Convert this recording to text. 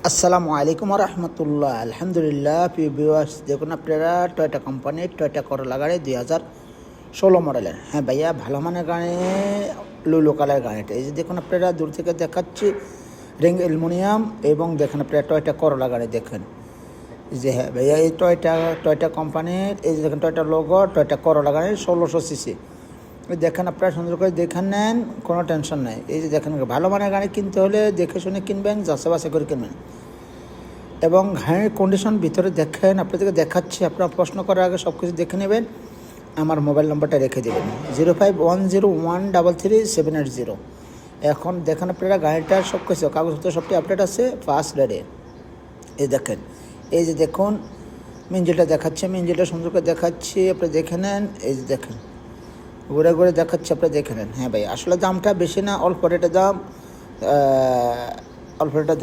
আসসালামু আলাইকুম রহমতুল্লাহ। আলহামদুলিল্লাহ। প্রিয় ভিউয়ার্স, দেখুন আপনারা টয়োটা কোম্পানির টয়োটা করলা গাড়ি 2016 মডেলের। হ্যাঁ ভাইয়া, ভালো মানের গাড়ি, লুলো কালার গাড়িটা। এই যে দেখুন আপনারা দূর থেকে দেখাচ্ছি রিং অ্যালুমিনিয়াম, এবং দেখেন আপনারা টয়োটা করলা গাড়ি দেখেন। যে হ্যাঁ ভাইয়া, এই টয়োটা কোম্পানির, এই যে দেখেন টয়োটা লোগো, টয়োটা করলা গাড়ি 1600 সিসি। দেখেন আপনারা সুন্দর করে দেখে নেন, কোনো টেনশন নাই। এই যে দেখেন, ভালো মানের গাড়ি কিনতে হলে দেখে শুনে কিনবেন, যাচাই বাছাই করে কিনবেন। এবং গাড়ির কন্ডিশন ভিতরে দেখেন, আপনাদেরকে দেখাচ্ছি। আপনারা প্রশ্ন করার আগে সব কিছু দেখে নেবেন। আমার মোবাইল নম্বরটা রেখে দেবেন 0510133780। এখন দেখেন আপনারা গাড়িটার সব কিছু কাগজপত্র সবটি আপডেট আছে, ফার্স্ট রেডে। এই দেখেন, এই যে দেখুন মিঞ্জিলটা দেখাচ্ছে, মিঞ্জিলটা সুন্দর করে দেখাচ্ছি, আপনি দেখে নেন। এই যে দেখেন, ঘুরে ঘুরে দেখাচ্ছি, আপনি দেখে নেন। হ্যাঁ ভাই, আসলে দামটা বেশি না, অল্প রেটে দাম, অল্প রেটে দাম।